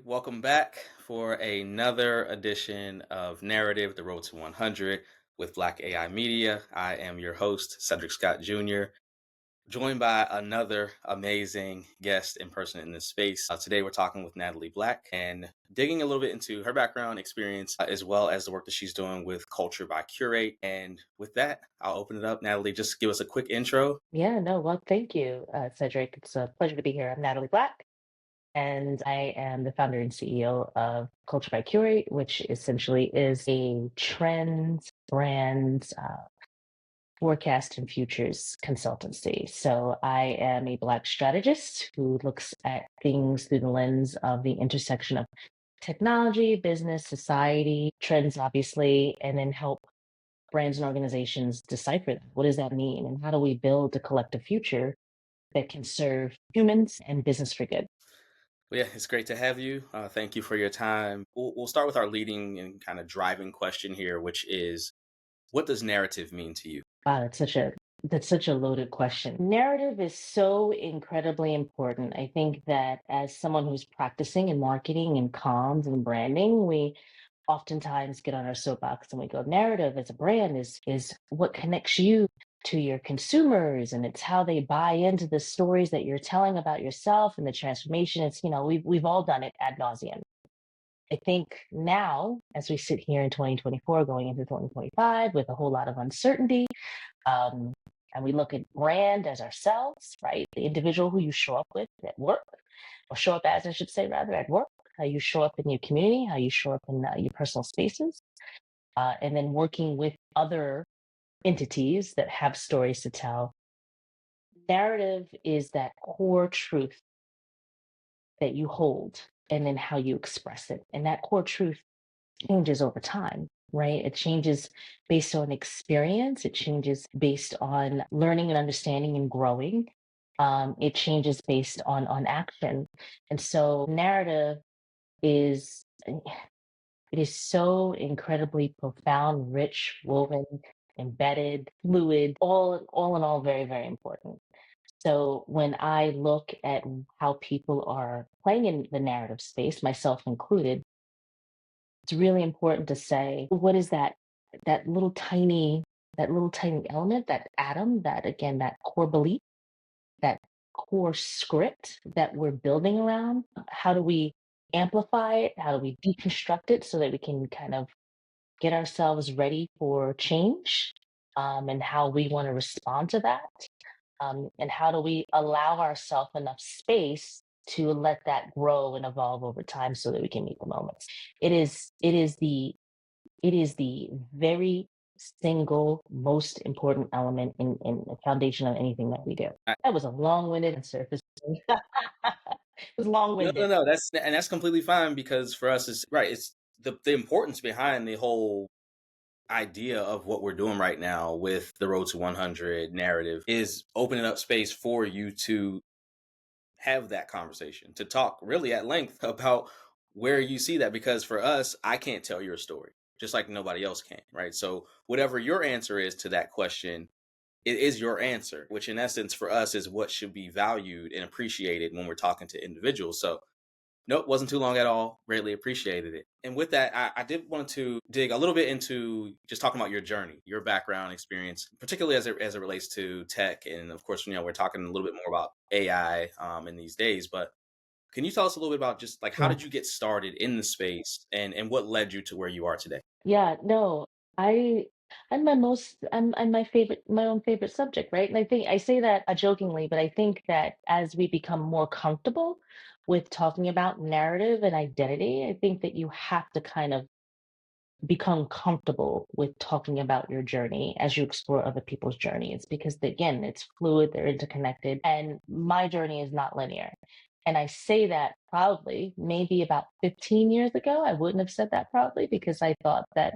Welcome back for another edition of Narrative, The Road to 100 with Black AI Media. I am your host, Cedric Scott Jr., joined by another amazing guest in person in this space. Today, we're talking with Natalie Black and digging a little bit into her background experience, as well as the work that she's doing with Culture by Curate. And with that, I'll open it up. Natalie, just give us a quick intro. Yeah, no, well, thank you, Cedric. It's a pleasure to be here. I'm Natalie Black, and I am the founder and CEO of Culture by Curate, which essentially is a trends, brands, forecast, and futures consultancy. So I am a Black strategist who looks at things through the lens of the intersection of technology, business, society, trends, obviously, and then help brands and organizations decipher that. What does that mean? And how do we build a collective future that can serve humans and business for good? Well, yeah, it's great to have you. Thank you for your time. We'll start with our leading and kind of driving question here, which is what does narrative mean to you? Wow, that's such a loaded question. Narrative is so incredibly important. I think that as someone who's practicing in marketing and comms and branding, we oftentimes get on our soapbox and we go, narrative as a brand is what connects you to your consumers, and it's how they buy into the stories that you're telling about yourself and the transformation. It's, we've all done it ad nauseum. I think now, as we sit here in 2024, going into 2025 with a whole lot of uncertainty, um, and we look at brand as ourselves, right? The individual who you show up with at work, or show up as, I should say, rather, at work, how you show up in your community, how you show up in your personal spaces, and then working with other entities that have stories to tell. Narrative is that core truth that you hold, and then how you express it. And that core truth changes over time, right? It changes based on experience. It changes based on learning and understanding and growing. It changes based on action. And so narrative is it is so incredibly profound, rich, woven, embedded, fluid, all in all very, very important. So when I look at how people are playing in the narrative space, myself included, it's really important to say, what is that little tiny that little tiny element, that atom, that again, that core belief, that core script that we're building around? How do we amplify it? How do we deconstruct it so that we can kind of get ourselves ready for change, and how we want to respond to that? And how do we allow ourselves enough space to let that grow and evolve over time so that we can meet the moments? It is the very single most important element in the foundation of anything that we do. I, That was a long-winded answer. It was no, no, long-winded. no. That's completely fine because for us, it's right. It's the importance behind the whole idea of what we're doing right now with the Road to 100 narrative is opening up space for you to have that conversation, to talk really at length about where you see that. Because for us, I can't tell your story, just like nobody else can, right? So, whatever your answer is to that question, it is your answer, which in essence for us is what should be valued and appreciated when we're talking to individuals. So, nope, wasn't too long at all. Greatly appreciated it. And with that, I did want to dig a little bit into just talking about your journey, your background experience, particularly as it relates to tech. And of course, we're talking a little bit more about AI in these days. But can you tell us a little bit about just like how Yeah. did you get started in the space and what led you to where you are today? Yeah, no, I I'm my own favorite subject, right? And I think I say that jokingly, but I think that as we become more comfortable with talking about narrative and identity, I think that you have to kind of become comfortable with talking about your journey as you explore other people's journeys, because again, it's fluid, they're interconnected, and my journey is not linear. And I say that proudly. Maybe about 15 years ago, I wouldn't have said that proudly because I thought that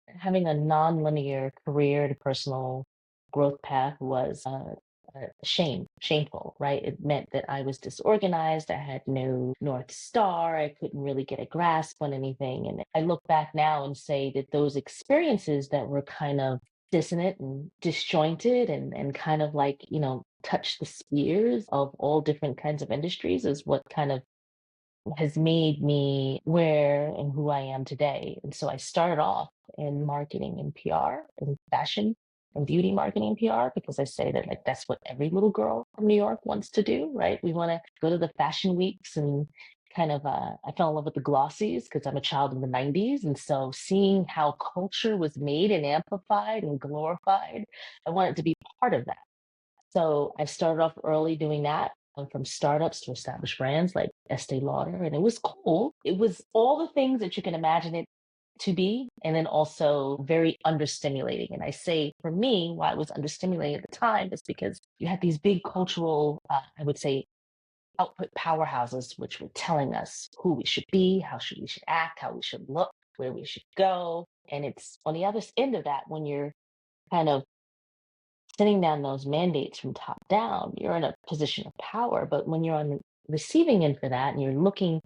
having a non-linear career to personal growth path was shameful, right? It meant that I was disorganized. I had no North Star. I couldn't really get a grasp on anything. And I look back now and say that those experiences that were kind of dissonant and disjointed and kind of like, touch the spheres of all different kinds of industries is what kind of has made me where and who I am today. And so I started off in marketing and PR and fashion and beauty marketing and PR because I say that like that's what every little girl from New York wants to do, right? We want to go to the fashion weeks and kind of I fell in love with the glossies because I'm a child of the 90s. And so seeing how culture was made and amplified and glorified, I wanted to be part of that. So I started off early doing that, from startups to established brands like Estee Lauder, and it was cool. It was all the things that you can imagine it to be, and then also very understimulating. And I say for me, why it was understimulating at the time is because you had these big cultural, I would say, output powerhouses, which were telling us who we should be, how should we should act, how we should look, where we should go. And it's on the other end of that when you're kind of sending down those mandates from top down, you're in a position of power. But when you're on the receiving end for that and you're looking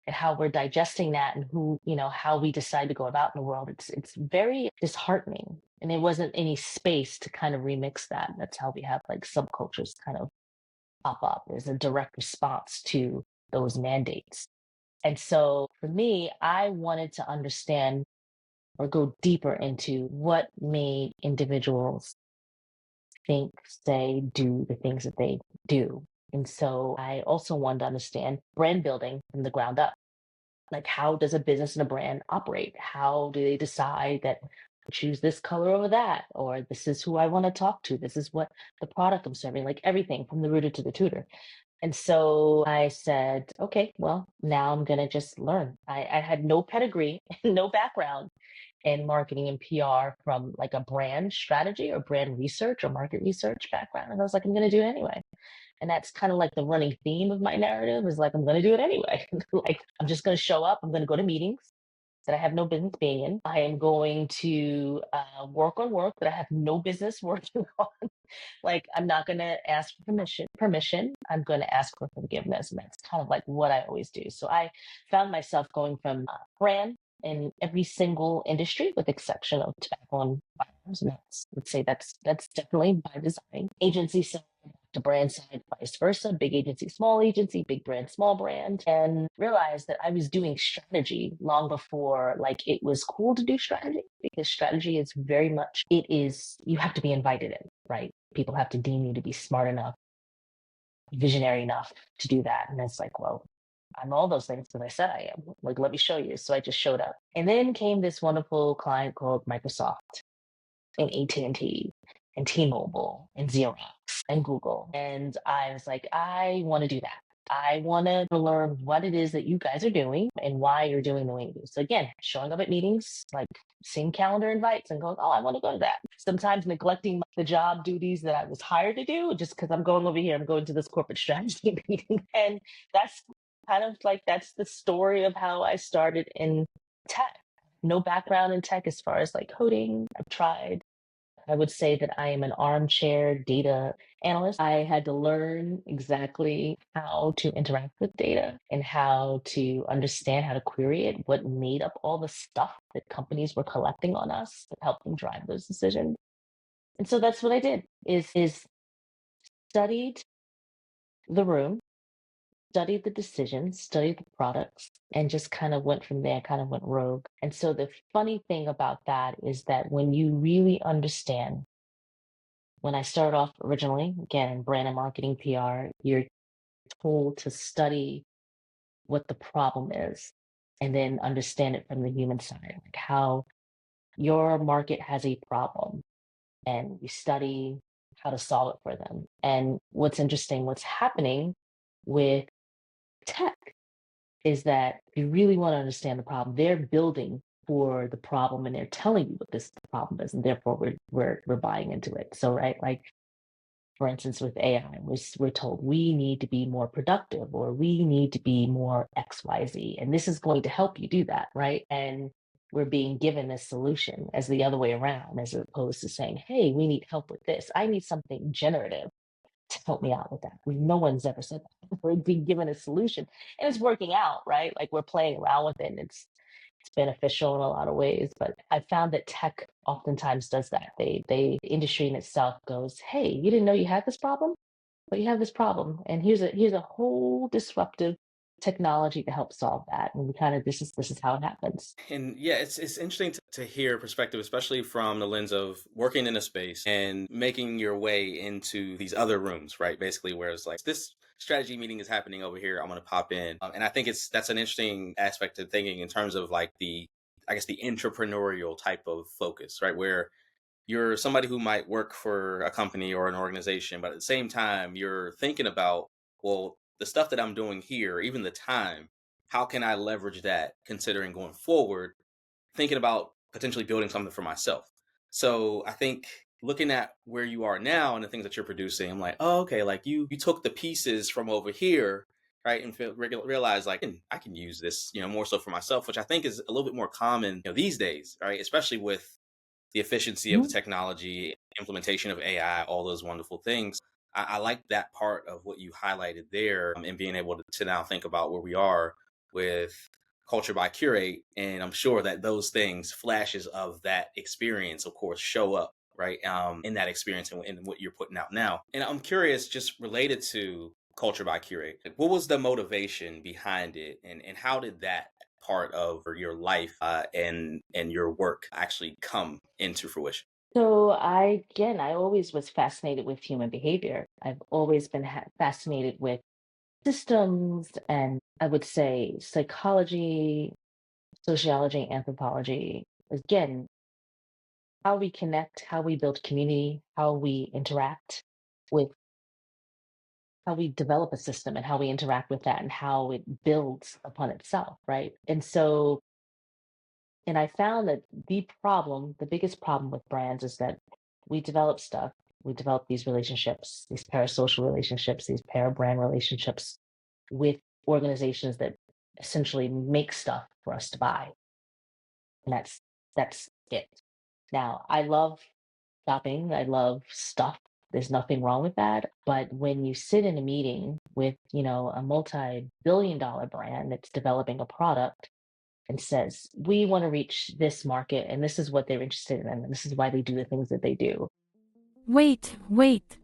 at how we're digesting that and who, how we decide to go about in the world, it's very disheartening. And there wasn't any space to kind of remix that. That's how we have like subcultures kind of pop up. There's a direct response to those mandates. And so for me, I wanted to understand or go deeper into what made individuals think, say, do the things that they do. And so I also wanted to understand brand building from the ground up. Like, how does a business and a brand operate? How do they decide that choose this color over that? Or this is who I want to talk to. This is what the product I'm serving, like everything from the rooter to the tutor. And so I said, okay, well, now I'm going to just learn. I had no pedigree, no background in marketing and PR from like a brand strategy or brand research or market research background. And I was like, I'm going to do it anyway. And that's kind of like the running theme of my narrative is like, I'm going to do it anyway. Like, I'm just going to show up. I'm going to go to meetings that I have no business being in. I am going to work on work that I have no business working on. Like, I'm not going to ask for permission. I'm going to ask for forgiveness. And that's kind of like what I always do. So I found myself going from brand in every single industry with exception of tobacco and firearms. And let's say that's definitely by design. Agency side to brand side, vice versa, big agency, small agency, big brand, small brand, and realized that I was doing strategy long before like it was cool to do strategy because strategy is very much, you have to be invited in, right? People have to deem you to be smart enough, visionary enough to do that. And it's like, well, I'm all those things because I said I am. Like, let me show you. So I just showed up. And then came this wonderful client called Microsoft and AT&T and T and T-Mobile and Xerox and Google. And I was like, I want to do that. I want to learn what it is that you guys are doing and why you're doing the way you do. So again, showing up at meetings, like seeing calendar invites and going, oh, I want to go to that. Sometimes neglecting the job duties that I was hired to do just because I'm going over here, I'm going to this corporate strategy meeting. And that's kind of like, that's the story of how I started in tech. No background in tech as far as like coding. I've tried. I would say that I am an armchair data analyst. I had to learn exactly how to interact with data and how to understand how to query it, what made up all the stuff that companies were collecting on us that helped them drive those decisions. And so that's what I did is studied the room, studied the decisions, studied the products, and just kind of went from there, kind of went rogue. And so the funny thing about that is that when you really understand, when I started off originally, again, in brand and marketing PR, you're told to study what the problem is and then understand it from the human side, like how your market has a problem and you study how to solve it for them. And what's interesting, what's happening with tech is that if you really want to understand the problem, they're building for the problem and they're telling you what this problem is, and therefore we're buying into it. So right, like for instance, with AI, we're told we need to be more productive or we need to be more XYZ. And this is going to help you do that, right? And we're being given this solution as the other way around, as opposed to saying, hey, we need help with this. I need something generative to help me out with that. No one's ever said that. We're being given a solution and it's working out, right? Like we're playing around with it and it's beneficial in a lot of ways. But I found that tech oftentimes does that. The industry in itself goes, hey, you didn't know you had this problem? But you have this problem. And here's a whole disruptive technology to help solve that. And we kind of this is how it happens. And yeah, it's interesting to hear perspective, especially from the lens of working in a space and making your way into these other rooms, right? Basically, where it's like this strategy meeting is happening over here. I'm going to pop in, and I think that's an interesting aspect of thinking in terms of like I guess the entrepreneurial type of focus, right? Where you're somebody who might work for a company or an organization, but at the same time, you're thinking about, well, the stuff that I'm doing here, even the time, how can I leverage that considering going forward, thinking about potentially building something for myself. So I think looking at where you are now and the things that you're producing, I'm like, oh, okay, like you took the pieces from over here, right, and realize like I can use this, more so for myself, which I think is a little bit more common, these days, right, especially with the efficiency of the Mhm. technology, implementation of AI, all those wonderful things. I like that part of what you highlighted there, and being able to now think about where we are with culture by curate. And I'm sure that those things, flashes of that experience, of course, show up right in that experience and in what you're putting out now. And I'm curious, just related to culture by curate, like, what was the motivation behind it, and how did that part of your life and your work actually come into fruition? So I always was fascinated with human behavior. I've always been fascinated with systems and I would say psychology, sociology, anthropology. Again, how we connect, how we build community, how we interact with, how we develop a system and how we interact with that and how it builds upon itself, right? And I found that the biggest problem with brands is that we develop stuff, we develop these relationships, these parasocial relationships, these para brand relationships with organizations that essentially make stuff for us to buy. And that's it. Now, I love shopping, I love stuff. There's nothing wrong with that. But when you sit in a meeting with, a multi-billion dollar brand that's developing a product and says, we want to reach this market and this is what they're interested in and this is why they do the things that they do. Wait,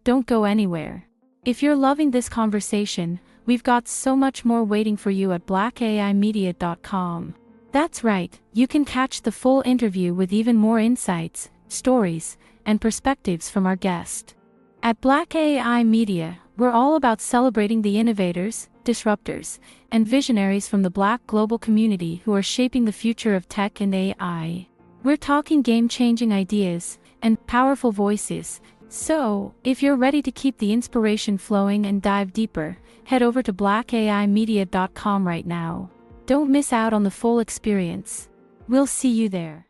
don't go anywhere. If you're loving this conversation, we've got so much more waiting for you at blackaimedia.com. That's right, you can catch the full interview with even more insights, stories, and perspectives from our guest. At Black AI Media, we're all about celebrating the innovators, disruptors, and visionaries from the Black global community who are shaping the future of tech and AI. We're talking game-changing ideas and powerful voices. So, if you're ready to keep the inspiration flowing and dive deeper, head over to blackaimedia.com right now. Don't miss out on the full experience. We'll see you there.